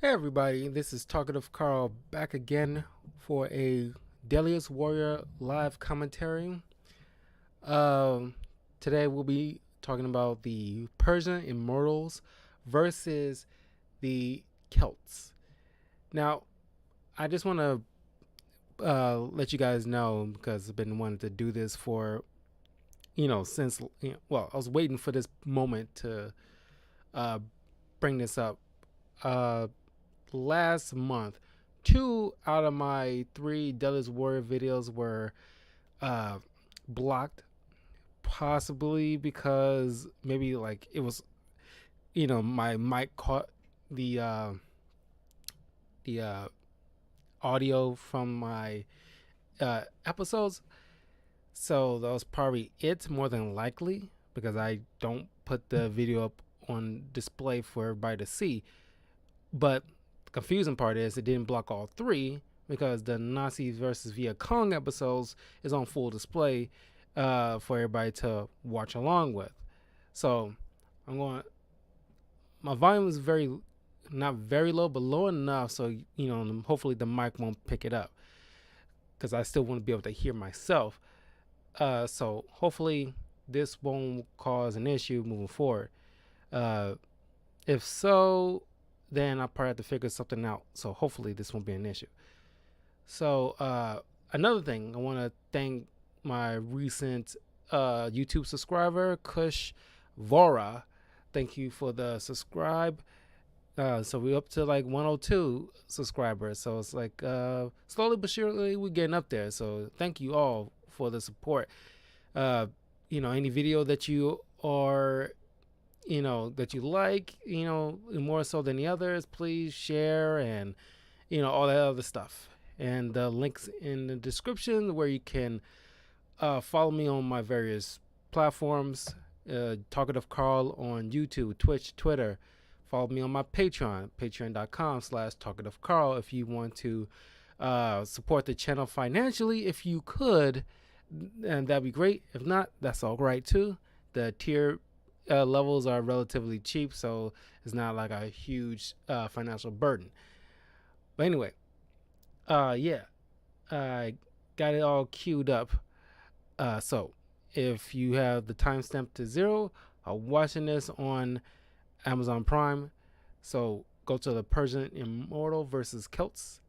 Hey everybody, this is Talkative Carl back again for a Deadliest Warrior live commentary. Um, Today we'll be talking about the Persian Immortals versus the Celts. Now, I just want to let you guys know because I've been wanting to do this for since well, I was waiting for this moment to uh, bring this up. Uh, Last month, two out of my three Deadliest Warrior videos were uh, blocked, possibly because maybe like it was, my mic caught the the audio from my episodes. So that was probably it, more than likely, because I don't put the video up on display for everybody to see. But the confusing part is it didn't block all three because the Nazis versus Viet Cong episodes is on full display for everybody to watch along with. So I'm going. My volume is not very low, but low enough so hopefully the mic won't pick it up because I still want to be able to hear myself. So hopefully this won't cause an issue moving forward. Uh, if so, then I'll probably have to figure something out. So hopefully this won't be an issue. So another thing, I want to thank my recent YouTube subscriber, Kush Vora. Thank you for the subscribe. So we're up to like 102 subscribers. So it's like slowly but surely we're getting up there. So thank you all for the support. Any video that you are that you like, more so than the others, please share and all that other stuff. And the links in the description where you can follow me on my various platforms. Talkative Carl on YouTube, Twitch, Twitter. Follow me on my Patreon, patreon.com/Talkative Carl, if you want to support the channel financially. If you could, and that'd be great. If not, that's all right too. The tier levels are relatively cheap, so it's not like a huge financial burden. But anyway, yeah, I got it all queued up. So if you have the timestamp to 0, I'm watching this on Amazon Prime. So go to the Persian Immortal versus Celts.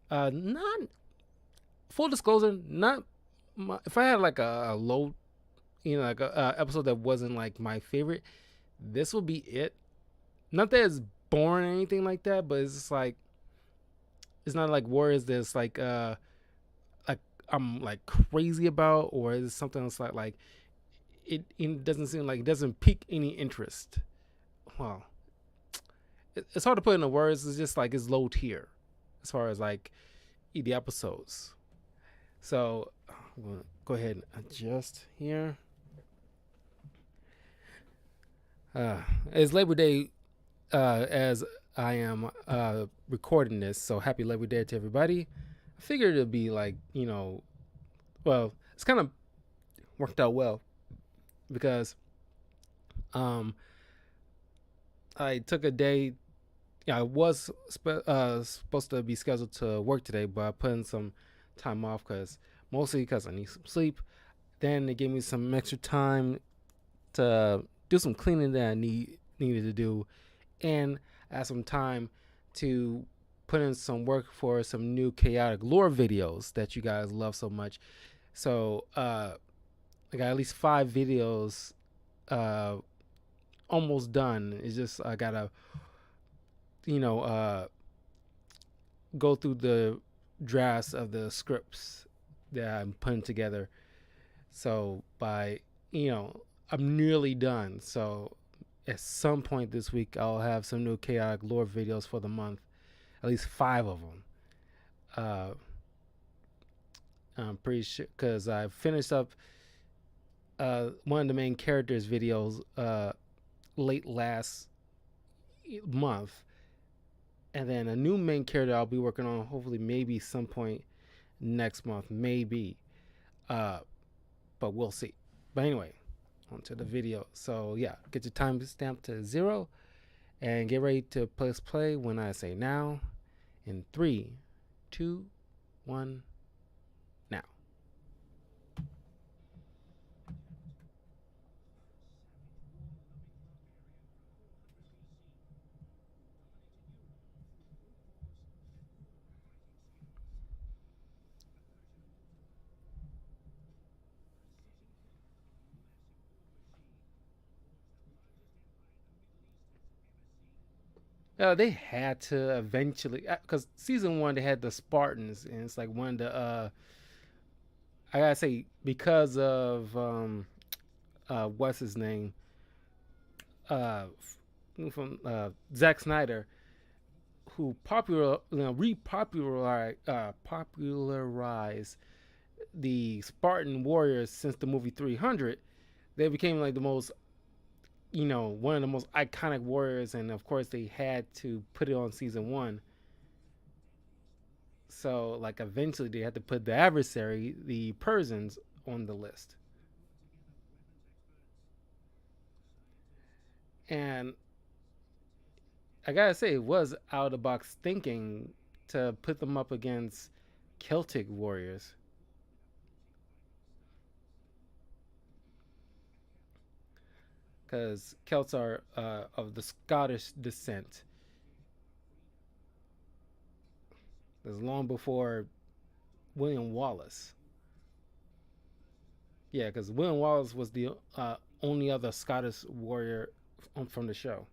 Not full disclosure, not if I had like a low, like a episode that wasn't like my favorite, this will be it. Not that it's boring or anything like that, but it's just like it's not like Warriors that's like I'm like crazy about, or is it something that's like it doesn't seem like it doesn't pique any interest. Well, it's hard to put into words. It's just like it's low tier as far as like the episodes. So I'm gonna go ahead and adjust here. It's Labor Day as I am recording this, so happy Labor Day to everybody. I figured it'd be like, well, it's kind of worked out well because I took a day. Yeah, I was supposed to be scheduled to work today, but I put in some time off mostly because I need some sleep. Then they gave me some extra time to do some cleaning that I needed to do, and I had some time to put in some work for some new chaotic lore videos that you guys love so much. So I got at least 5 videos almost done. It's just I gotta go through the drafts of the scripts that I'm putting together. So by I'm nearly done. So at some point this week I'll have some new chaotic lore videos for the month, at least 5 of them. I'm pretty sure because I finished up one of the main characters videos late last month, and then a new main character I'll be working on hopefully maybe some point next month, maybe, but we'll see. But anyway, onto the video. So yeah, get your timestamp to 0, And get ready to press play when I say now. In three, two, one, now. They had to eventually, because season one they had the Spartans, and it's like one of the I gotta say because of what's his name uh from Zack Snyder, who popularized the Spartan warriors since the movie 300. They became like the most, one of the most iconic warriors, and of course they had to put it on season one. So like eventually they had to put the adversary, the Persians, on the list. And I gotta say, it was out of the box thinking to put them up against Celtic warriors, because Celts are of the Scottish descent. It was long before William Wallace. Yeah, because William Wallace was the only other Scottish warrior from the show.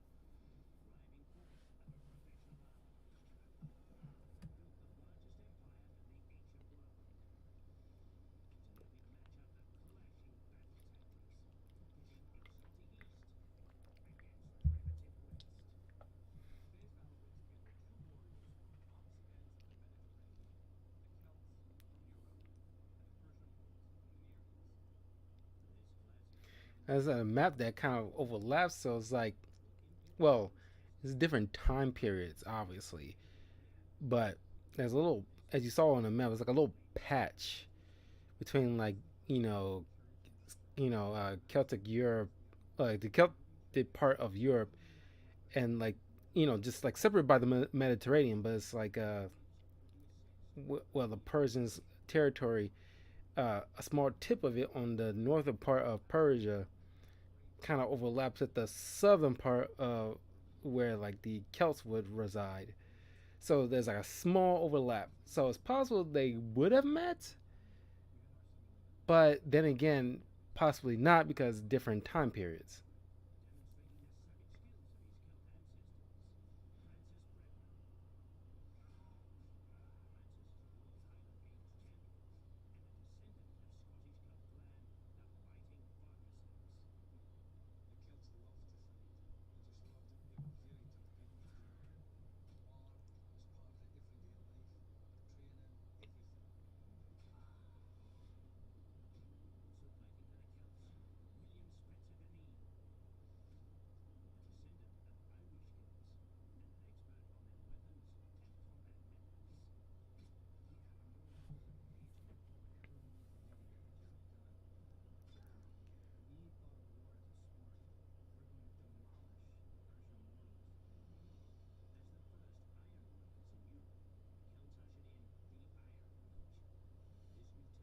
There's a map that kind of overlaps, so it's like, well, it's different time periods, obviously, but there's a little, as you saw on the map, it's like a little patch between like you know Celtic Europe, like the Celtic part of Europe, and like just like separated by the Mediterranean, but it's like well the Persians territory, a small tip of it on the northern part of Persia kind of overlaps at the southern part of where like the Celts would reside. So there's like a small overlap. So it's possible they would have met, but then again, possibly not because different time periods.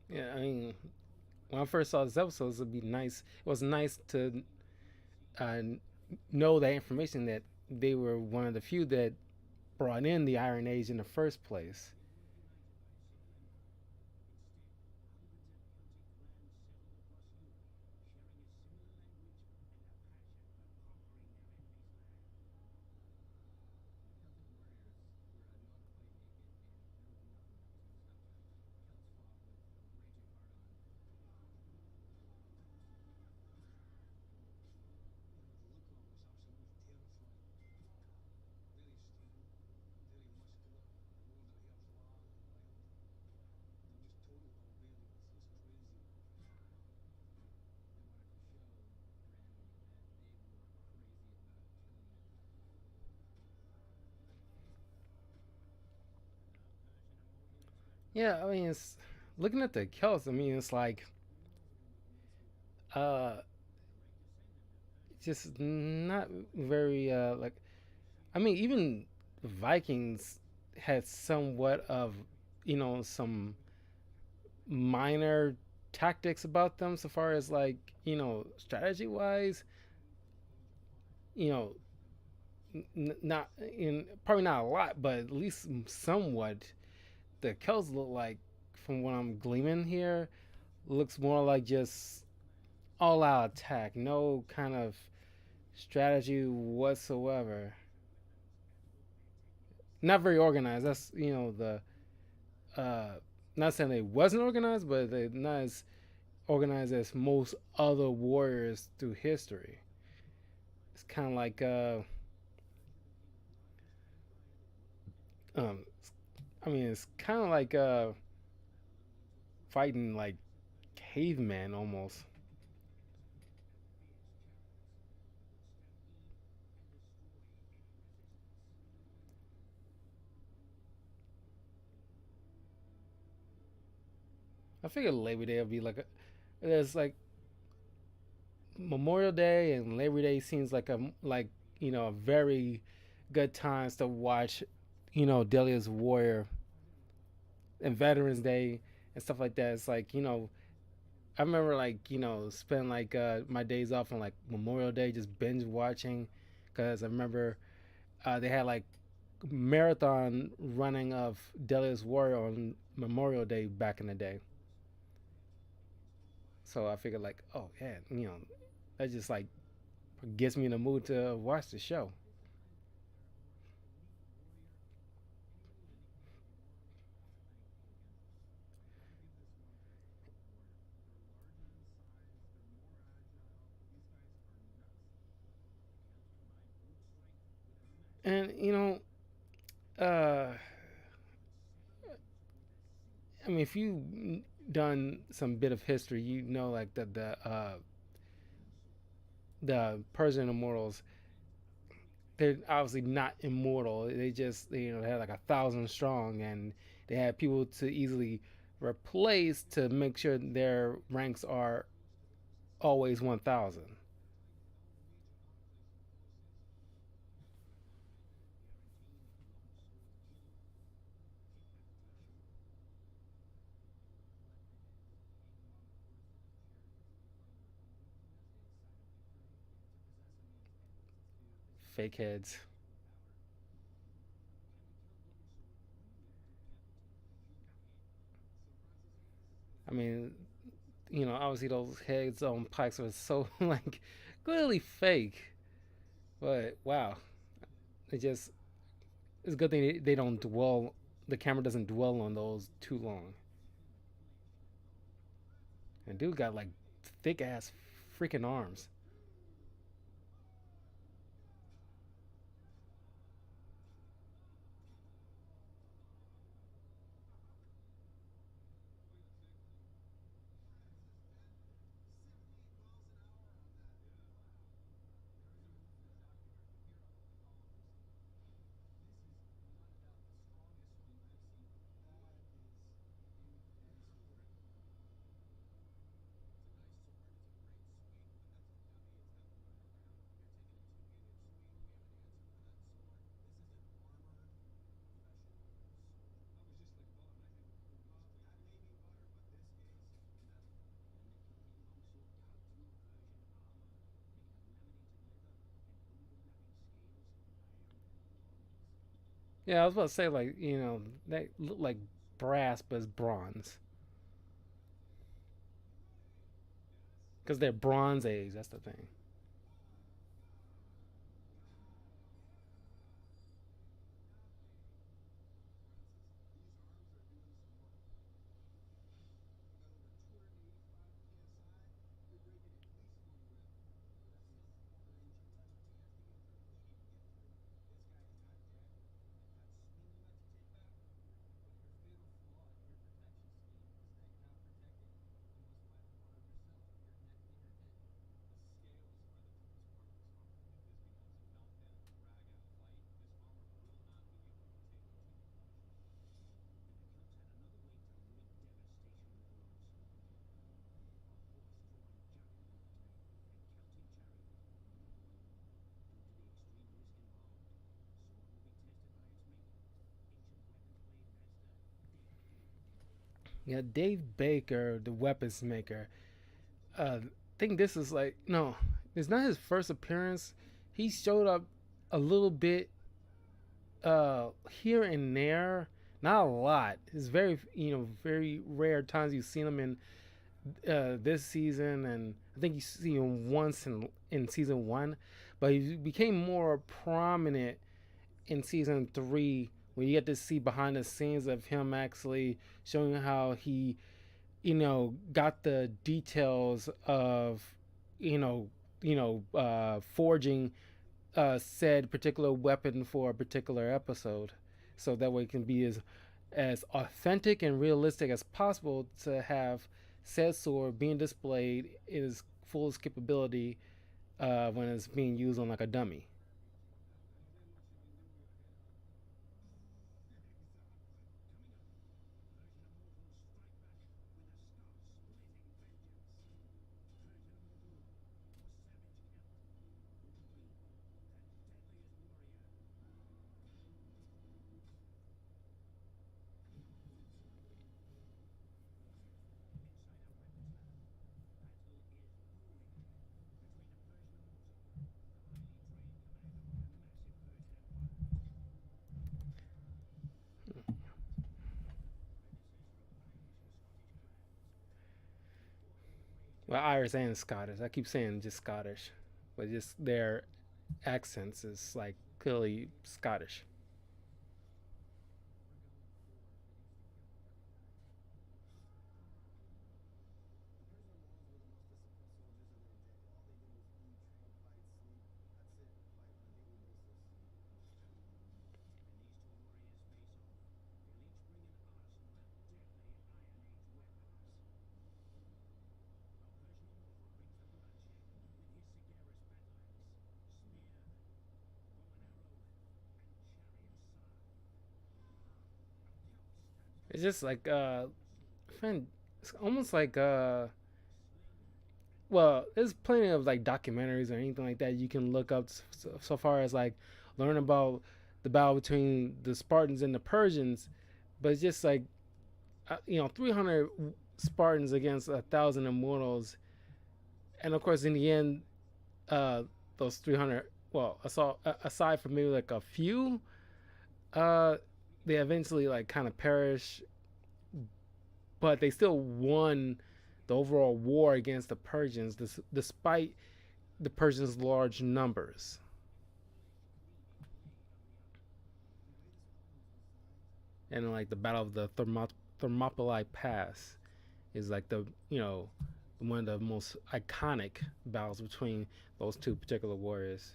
Yeah, I mean, when I first saw this episode, it would be nice. It was nice to uh, know that information that they were one of the few that brought in the Iron Age in the first place. Yeah, I mean, it's looking at the Celts. I mean, it's like uh, just not very like. I mean, even Vikings had somewhat of, some minor tactics about them, so far as like, strategy wise. You know, not in probably not a lot, but at least somewhat. The Celts look like, from what I'm gleaming here, looks more like just all out attack, no kind of strategy whatsoever. Not very organized. That's the not saying they wasn't organized, but they're not as organized as most other warriors through history. It's kind of like um, I mean, it's kind of like fighting like cavemen almost. I figured Labor Day would be like there's like Memorial Day and Labor Day seems like a very good times to watch Deadliest Warrior and Veterans Day and stuff like that. It's like I remember like spend like my days off on like Memorial Day just binge watching because I remember they had like marathon running of Deadliest Warrior on Memorial Day back in the day. So I figured like, oh yeah, that just like gets me in the mood to watch the show. And uh, I mean, if you done some bit of history, like the Persian immortals, they're obviously not immortal. They just they had like 1,000 strong, and they had people to easily replace to make sure their ranks are always 1,000. Fake heads. I mean, obviously those heads on pikes are so like clearly fake. But wow, it just it's a good thing they don't dwell. The camera doesn't dwell on those too long. And dude got like thick ass freaking arms. Yeah, I was about to say like they look like brass, but it's bronze because they're Bronze Age. That's the thing. Yeah, Dave Baker, the weapons maker. I think this is like no, it's not his first appearance. He showed up a little bit here and there, not a lot. It's very very rare times you've seen him in this season, and I think you see him once in season one, but he became more prominent in season three when you get to see behind the scenes of him actually showing how he got the details of you know forging said particular weapon for a particular episode, so that way it can be as authentic and realistic as possible to have said sword being displayed in its fullest capability when it's being used on like a dummy. Well, Irish and Scottish. I keep saying just Scottish, but just their accents is like clearly Scottish. It's just like it's almost like well, there's plenty of like documentaries or anything like that you can look up so far as like learn about the battle between the Spartans and the Persians, but it's just like 300 Spartans against 1,000 immortals, and of course in the end, uh, those 300, well, aside from maybe like a few, uh, they eventually like kind of perish, but they still won the overall war against the Persians, despite the Persians' large numbers. And like the Battle of the Thermopylae Pass is like the one of the most iconic battles between those two particular warriors.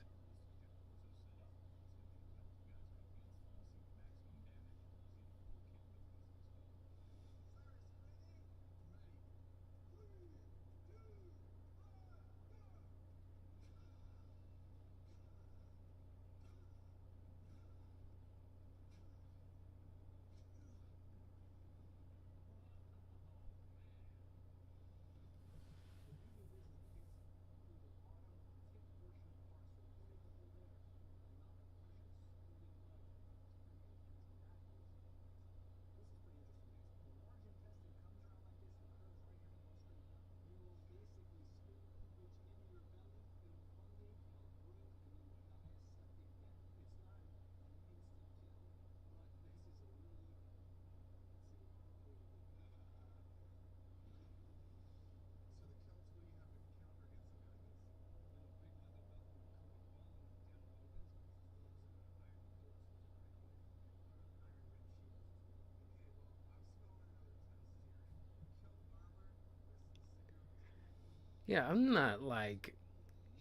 Yeah, I'm not like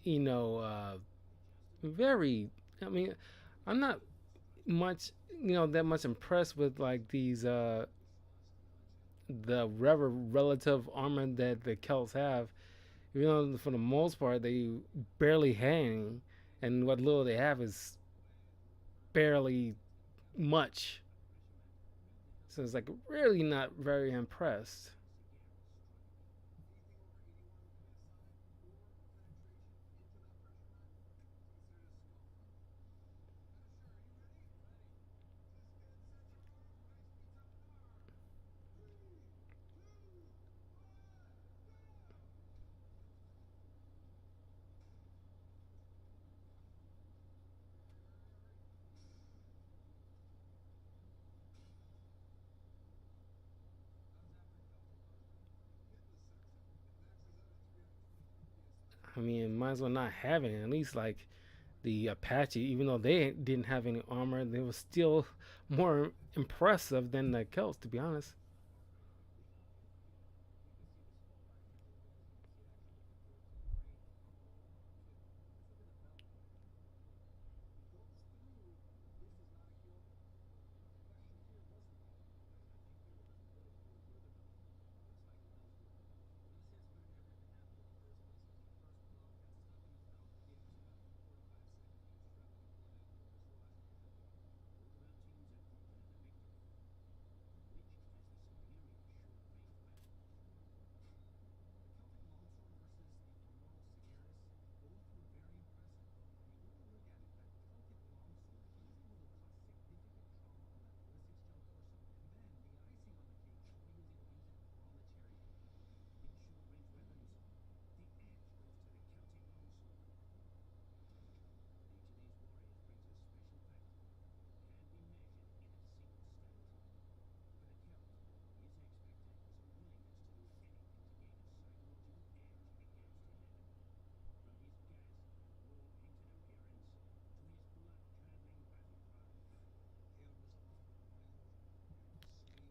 you know very. I mean, I'm not much that much impressed with like these the relative armor that the Celts have. You know, for the most part, they barely hang, and what little they have is barely much. So it's like really not very impressed. I mean, might as well not have it. At least like the Apache, even though they didn't have any armor, they were still more impressive than the Celts, to be honest.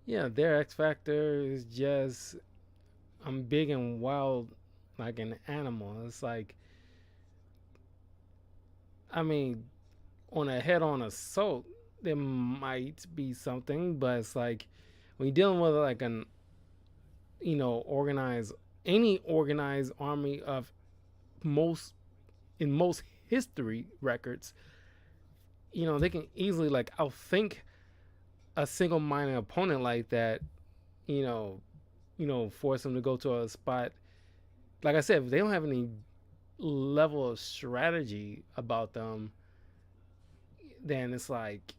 Yeah, their X Factor is just I'm big and wild like an animal. It's like I mean, on a head-on assault, there might be something, but it's like when you're dealing with like an organized any organized army of most in most history records, they can easily like outthink a single-minded opponent like that. You know, force them to go to a spot. Like I said, if they don't have any level of strategy about them, then it's like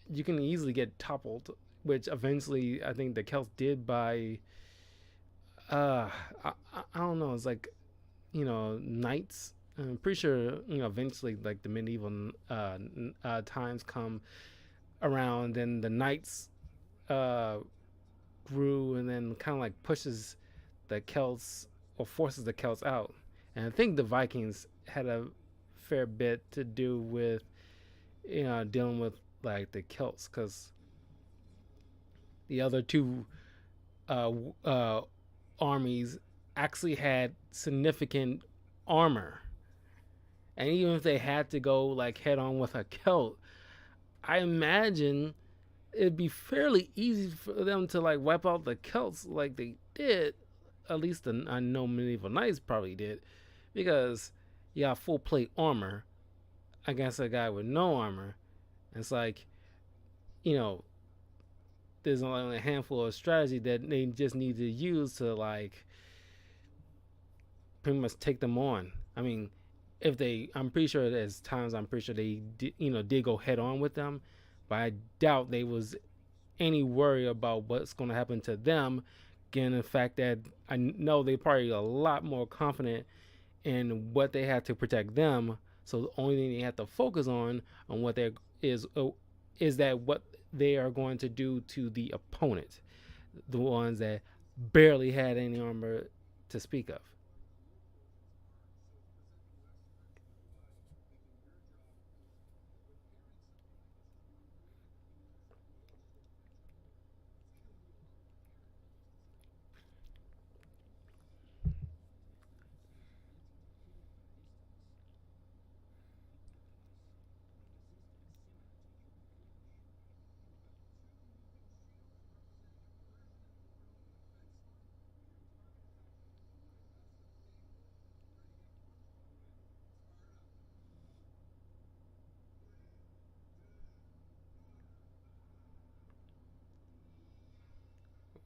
you can easily get toppled. Which eventually, I think the Celts did by I don't know. It's like knights. I'm pretty sure eventually like the medieval times come around, and the knights uh, grew, and then kind of like pushes the Celts or forces the Celts out. And I think the Vikings had a fair bit to do with dealing with like the Celts because the other two uh, uh, armies actually had significant armor. And even if they had to go like head on with a Celt, I imagine it'd be fairly easy for them to like wipe out the Celts like they did. At least I know medieval knights probably did, because you got full plate armor against a guy with no armor. It's like you know there's only a handful of strategy that they just need to use to like pretty much take them on. I mean, if they, I'm pretty sure there's times I'm pretty sure they did go head on with them, but I doubt they was any worry about what's going to happen to them. Given the fact that I know they probably a lot more confident in what they have to protect them. So the only thing they have to focus on what they is that what they are going to do to the opponent, the ones that barely had any armor to speak of.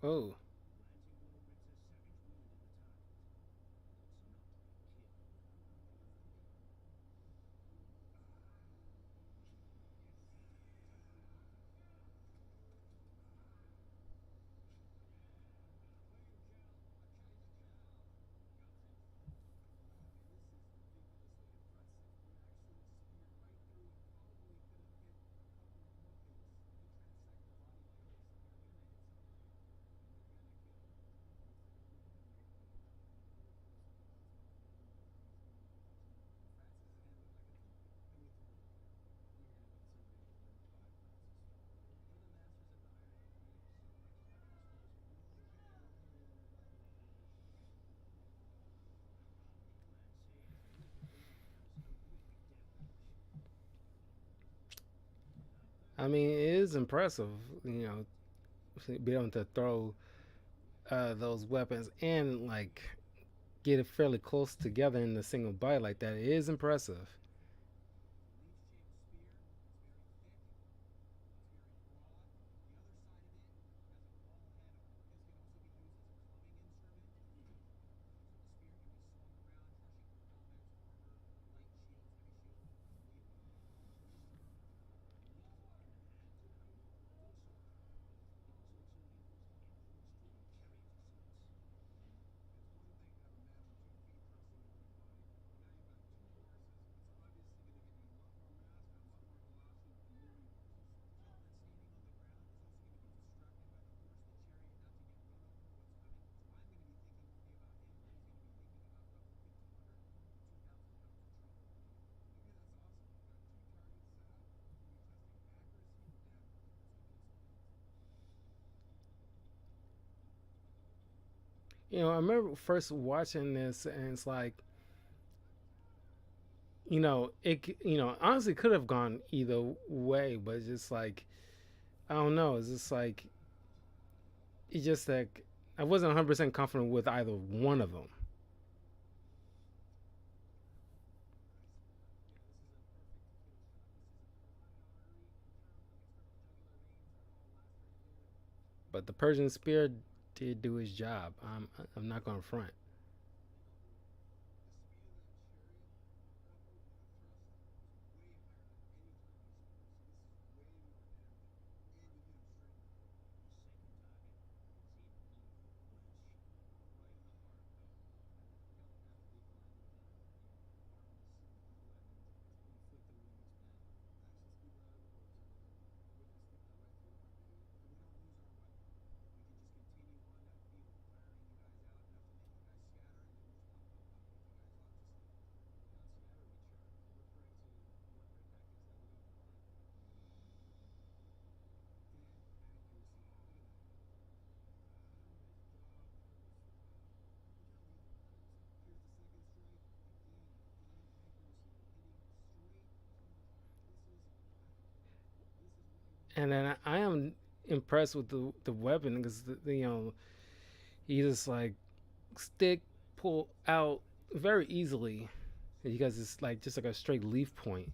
Oh, I mean, it is impressive, you know, to be able to throw those weapons and like get it fairly close together in a single bite like that. It is impressive. You know, I remember first watching this, and it's like, you know, honestly could have gone either way, but it's just like, I don't know. It's just like, it's just like, I wasn't 100% confident with either one of them. But the Persian spear did do his job. I'm not going to front. And then I am impressed with the weapon because you know, he just like stick pull out very easily because it's like just like a straight leaf point.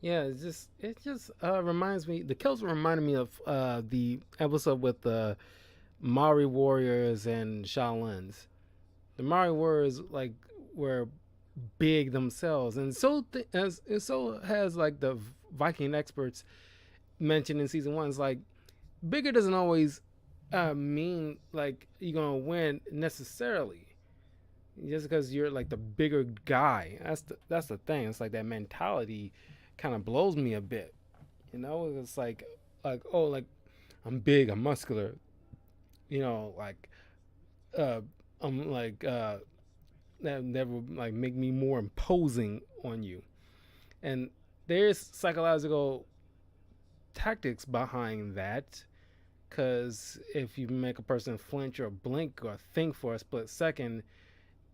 Yeah, it just reminds me. The kills reminded me of the episode with the Maori warriors and Shaolins. The Maori warriors like were big themselves, and so has like the Viking experts mentioned in season one. It's like bigger doesn't always mean like you're gonna win necessarily. Just because you're like the bigger guy, that's the thing. It's like that mentality kind of blows me a bit. You know, it's like oh, like I'm big, I'm muscular. You know, like uh, I'm like that would like make me more imposing on you. And there's psychological tactics behind that. Because if you make a person flinch or blink or think for a split second,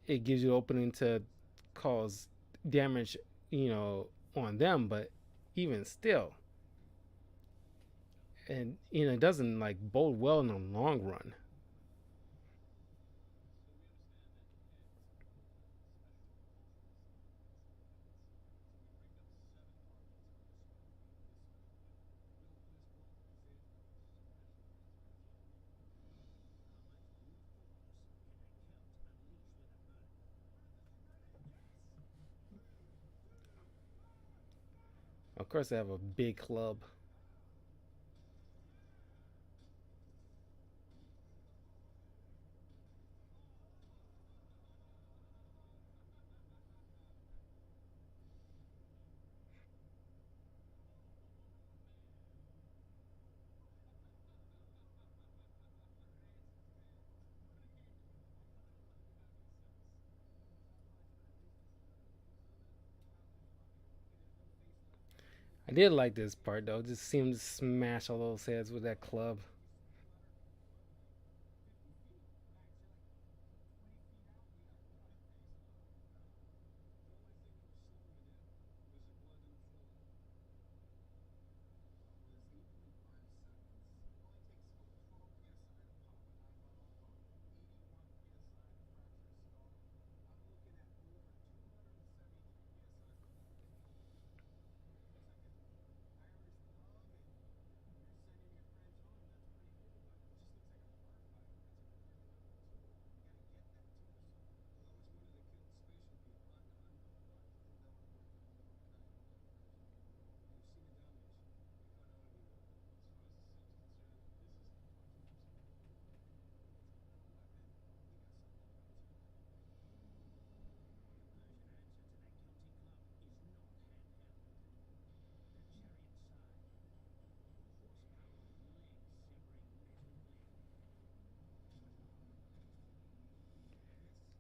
it gives you opening to cause damage, you know, on them. But even still, and you know, it doesn't like bode well in the long run. Of course, they have a big club. I did like this part though. Just seemed to smash all those heads with that club.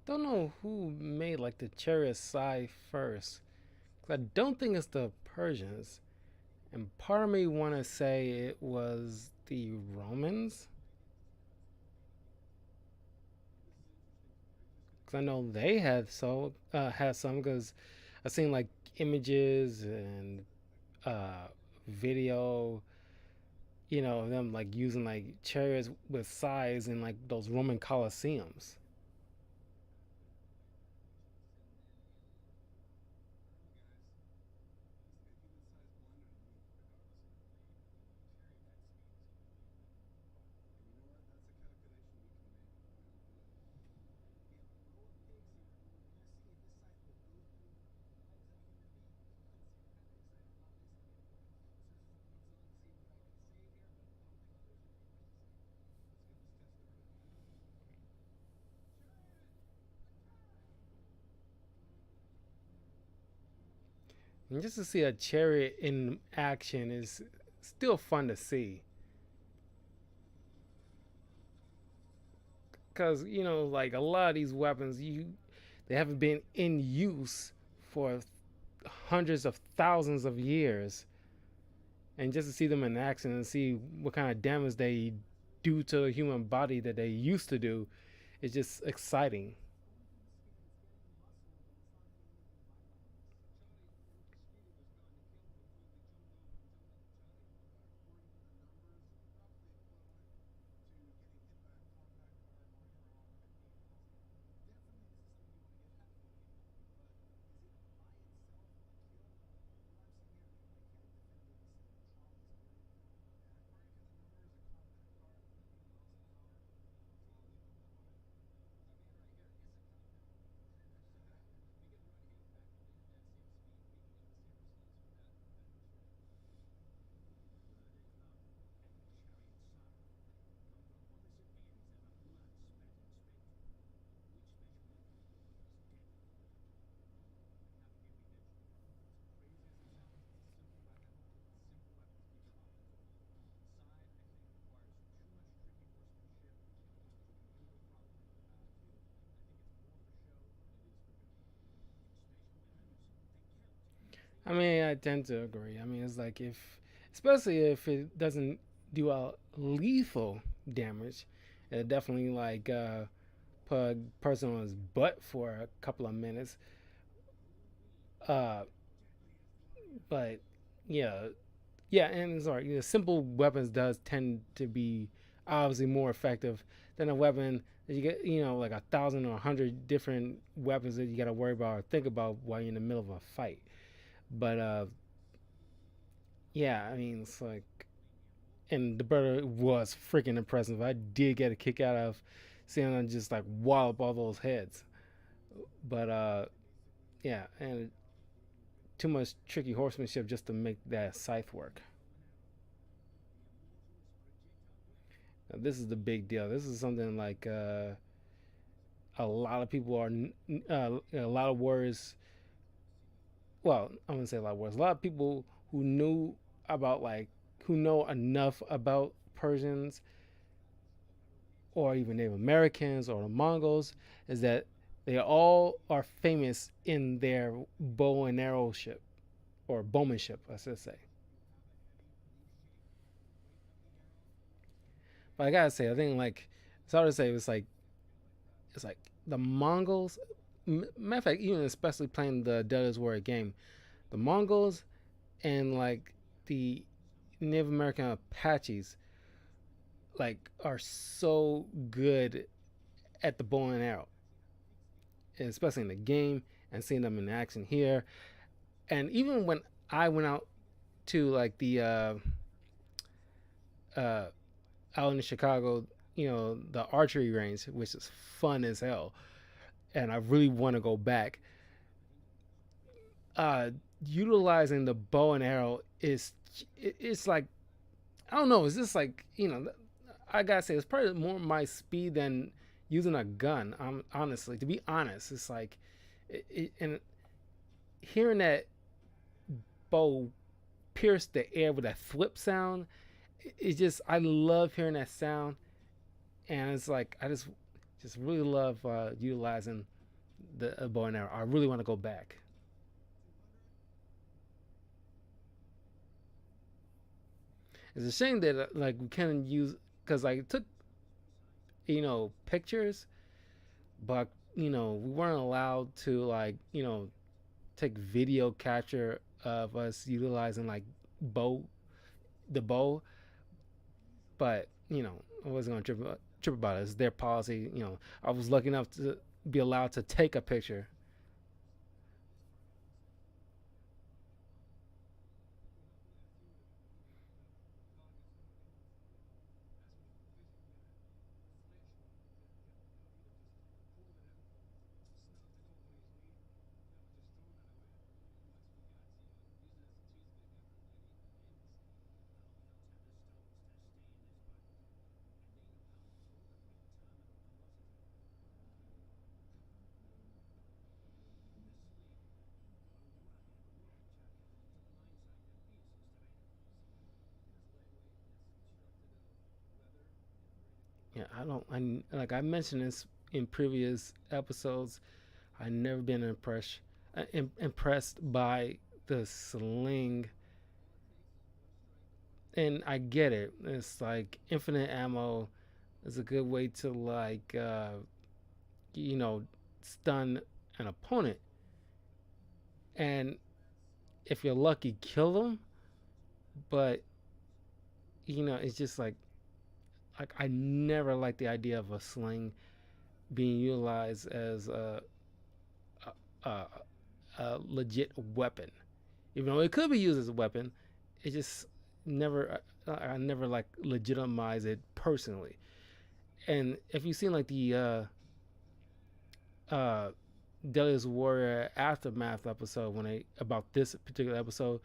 Don't know who made like the chariot sci first. 'Cause I don't think it's the Persians. And part of me want to say it was the Romans. Because I know they had some. Because I seen like images and uh, video, of them like using like chariots with size in like those Roman Colosseums. And just to see a chariot in action is still fun to see. Because like a lot of these weapons, they haven't been in use for hundreds of thousands of years, and just to see them in action and see what kind of damage they do to the human body that they used to do is just exciting. I mean, I tend to agree. I mean, it's like especially if it doesn't do a lethal damage, it definitely like put a person on his butt for a couple of minutes. Uh, but yeah, yeah, and sorry, simple weapons does tend to be obviously more effective than a weapon that you get, like 1,000 or 100 different weapons that you got to worry about or think about while you're in the middle of a fight. But yeah, I mean, it's like, and the brother was freaking impressive. I did get a kick out of seeing him just like wallop all those heads. But yeah, and too much tricky horsemanship just to make that scythe work. Now, this is the big deal. This is something like a lot of people are, a lot of words. Well, I'm gonna say a lot of words. A lot of people who knew about like who know enough about Persians or even Native Americans or the Mongols is that they all are famous in their bow and arrow ship or bowmanship, I should say. But I gotta say, I think like it's hard to say. It's like the Mongols. Matter of fact, even especially playing the Deadliest Warrior game, the Mongols and like the Native American Apaches like are so good at the bow and arrow, and especially in the game and seeing them in action here. And even when I went out to like the uh, out in Chicago, the archery range, which is fun as hell, and I really want to go back. Uh, Utilizing the bow and arrow it's like I don't know. It's just like I gotta say it's probably more my speed than using a gun. Honestly, to be honest, it's like and hearing that bow pierce the air with that flip sound. It's just I love hearing that sound, and it's like I just really love utilizing the bow and arrow. I really want to go back. It's a shame that like we can't use because like it took pictures, but we weren't allowed to like take video capture of us utilizing like bow the bow. But I wasn't gonna trip about it. It's their policy. I was lucky enough to be allowed to take a picture. Yeah, I don't. I like I mentioned this in previous episodes. I never been impressed by the sling, and I get it. It's like infinite ammo is a good way to like you know stun an opponent, and if you're lucky, kill them. But it's just like I never liked the idea of a sling being utilized as a, a legit weapon. Even though it could be used as a weapon, it just never I never like legitimize it personally. And if you've seen like the uh Deadliest Warrior aftermath episode when they about this particular episode,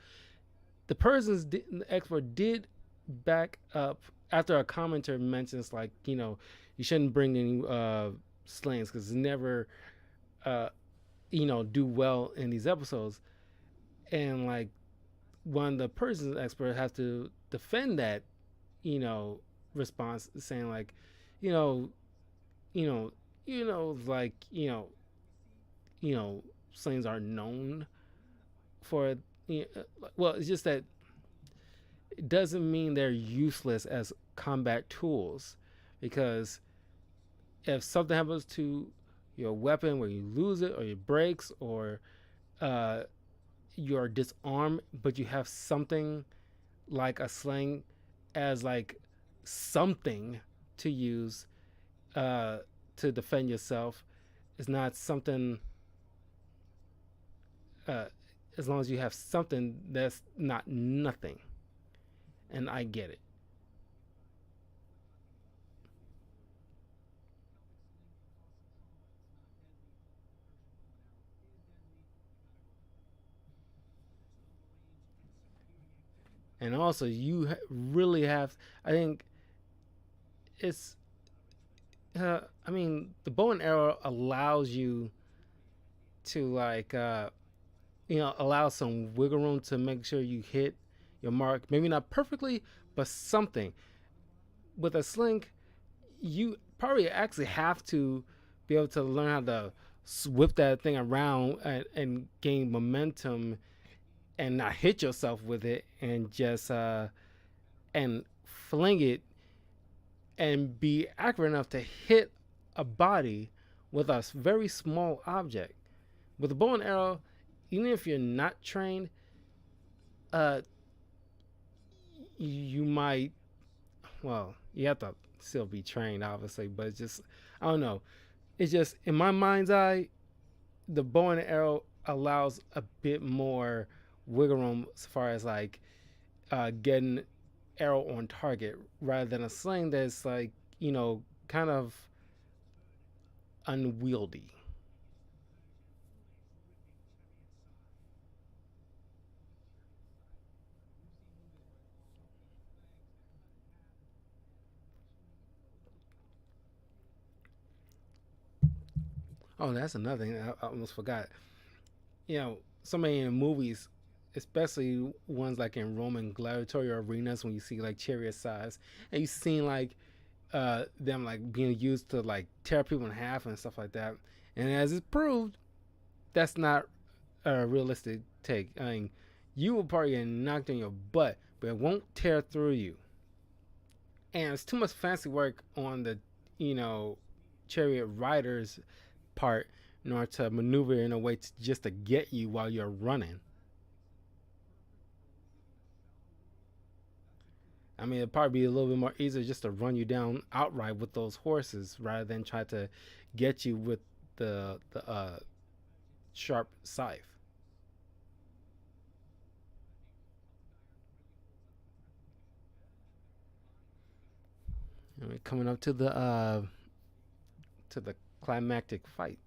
the person's expert did back up after a commenter mentions like you shouldn't bring any slings because it's never uh do well in these episodes, and like one of the person's expert has to defend that you know response saying like you know you know like you know slings are known for well it's just that it doesn't mean they're useless as combat tools, because if something happens to your weapon where you lose it or it breaks or uh, you're disarmed but you have something like a sling as like something to use uh, to defend yourself, it's not something uh, as long as you have something that's not nothing, and I get it. And also you really have I think it's I mean the bow and arrow allows you to like allow some wiggle room to make sure you hit your mark, maybe not perfectly but something. With a sling you probably actually have to be able to learn how to whip that thing around and gain momentum and not hit yourself with it and just and fling it and be accurate enough to hit a body with a very small object. With a bow and arrow, even if you're not trained, uh, you might, well, you have to still be trained, obviously, but it's just, I don't know. It's just, in my mind's eye, the bow and arrow allows a bit more wiggle room as far as like getting arrow on target rather than a sling that's like, kind of unwieldy. Oh, that's another thing I almost forgot. So many in the movies, especially ones like in Roman gladiatorial arenas, when you see like chariot size, and you've seen like them like being used to like tear people in half and stuff like that. And as it's proved, that's not a realistic take. I mean, you will probably get knocked in your butt, but it won't tear through you. And it's too much fancy work on the, you know, chariot rider's part in order to maneuver in a way to just to get you while you're running. I mean, it'd probably be a little bit more easier just to run you down outright with those horses rather than try to get you with the sharp scythe. I mean, coming up to the climactic fight.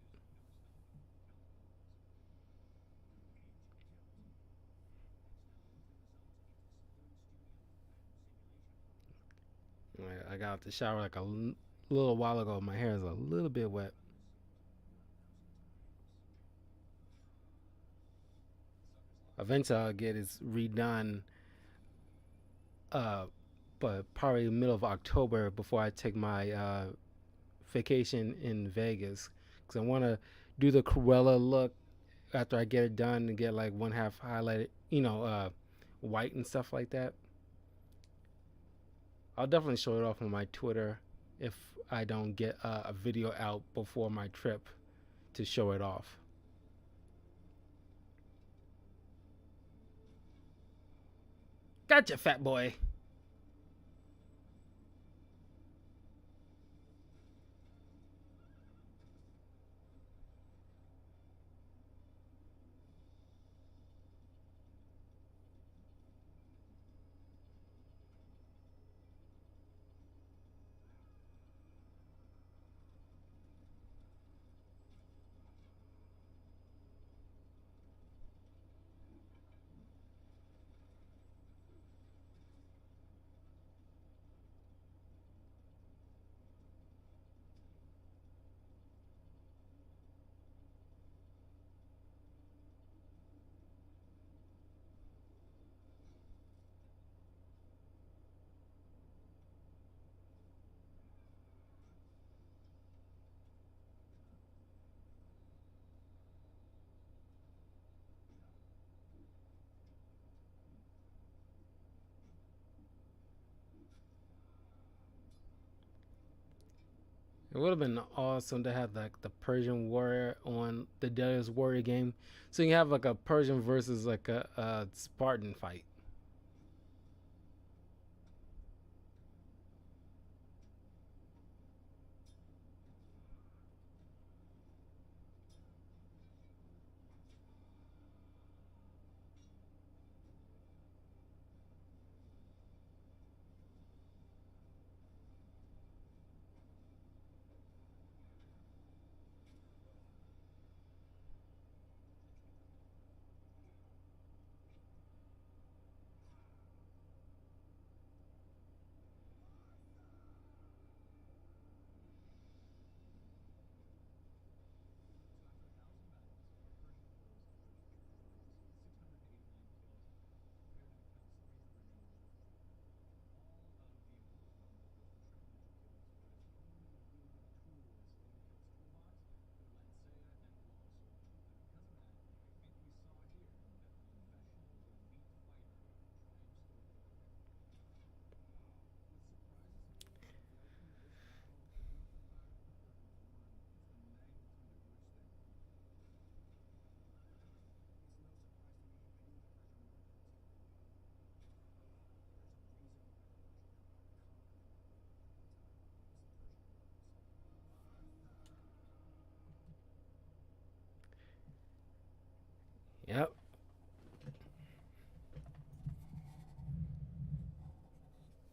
I got out the shower like a little while ago. My hair is a little bit wet. Eventually, I'll get it redone, uh, but probably the middle of October before I take my vacation in Vegas because I want to do the Cruella look after I get it done and get like one half highlighted, white and stuff like that. I'll definitely show it off on my Twitter if I don't get a video out before my trip to show it off. Gotcha, fat boy. It would have been awesome to have like the Persian warrior on the Deadliest Warrior game, so you have like a Persian versus like a Spartan fight.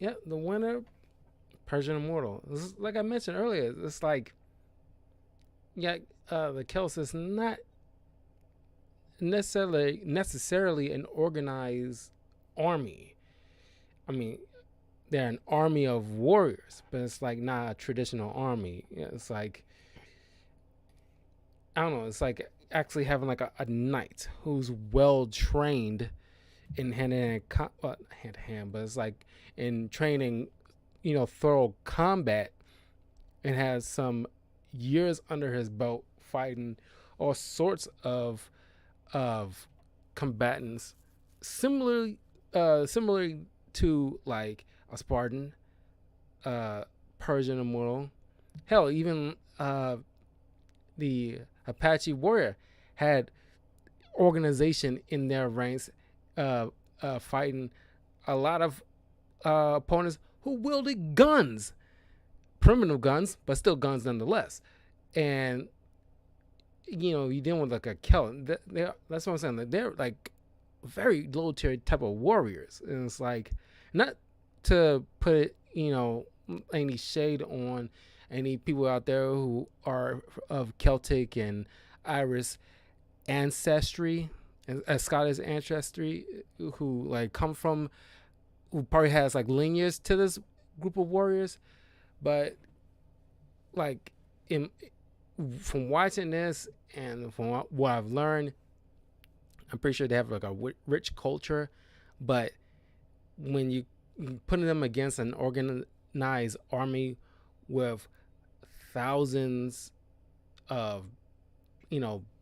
yeah, the winner, Persian Immortal. This is, like I mentioned earlier, it's like, yeah, the Celts is not necessarily an organized army. I mean, they're an army of warriors, but it's like not a traditional army. Yeah, it's like, I don't know. It's like actually having like a knight who's well trained in hand to hand, well, hand to hand, but it's like in training, thorough combat, and has some years under his belt fighting all sorts of combatants, similarly to like a Spartan, uh, Persian Immortal. Hell, even the Apache warrior had organization in their ranks, fighting a lot of opponents who wielded guns, primitive guns, but still guns nonetheless. And you dealing with like a Celt. That's what I'm saying. They're like very low tier type of warriors, and it's like not to put it, any shade on any people out there who are of Celtic and Irish ancestry and Scottish ancestry, who like come from, who probably has like lineage to this group of warriors, but like in from watching this and from what I've learned, I'm pretty sure they have like a rich culture, but when you putting them against an organized army with thousands of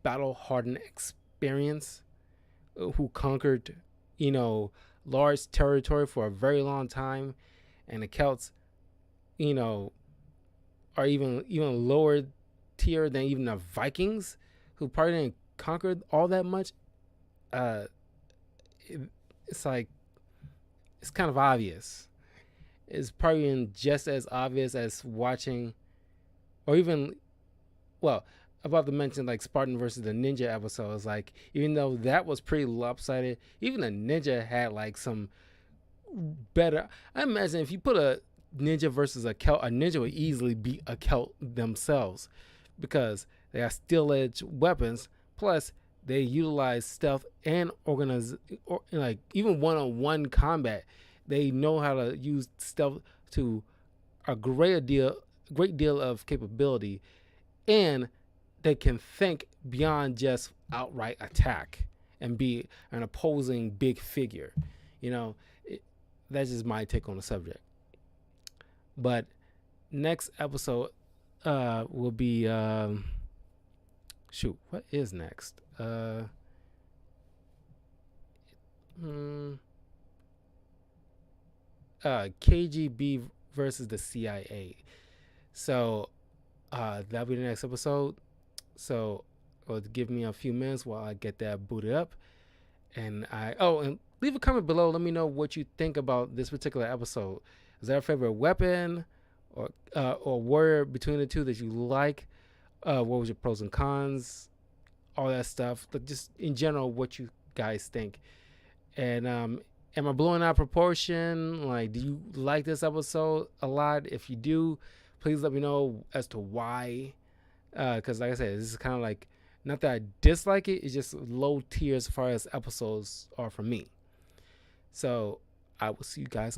battle hardened experience, who conquered large territory for a very long time, and the Celts you know are even lower tier than even the Vikings, who probably didn't conquer all that much. uh it, it's like, it's kind of obvious. It's probably just as obvious as watching, or even, well, about to mention like Spartan versus the Ninja episode. Is like, even though that was pretty lopsided, even the Ninja had like some better. I imagine if you put a Ninja versus a Celt, a Ninja would easily beat a Celt themselves, because they have steel edge weapons. Plus, they utilize stealth and like even one-on-one combat. They know how to use stealth to a great deal of capability, and they can think beyond just outright attack and be an opposing big figure. You know, that's just my take on the subject. But next episode will be shoot, what is next? KGB versus the CIA. So that'll be the next episode. So give me a few minutes while I get that booted up. And and leave a comment below. Let me know what you think about this particular episode. Is there a favorite weapon or warrior between the two that you like? What was your pros and cons? All that stuff. Like, just in general, what you guys think. And am I blowing out proportion? Like, do you like this episode a lot? If you do, please let me know as to why. Because like I said, this is kind of like, not that I dislike it, it's just low tier as far as episodes are for me. So I will see you guys in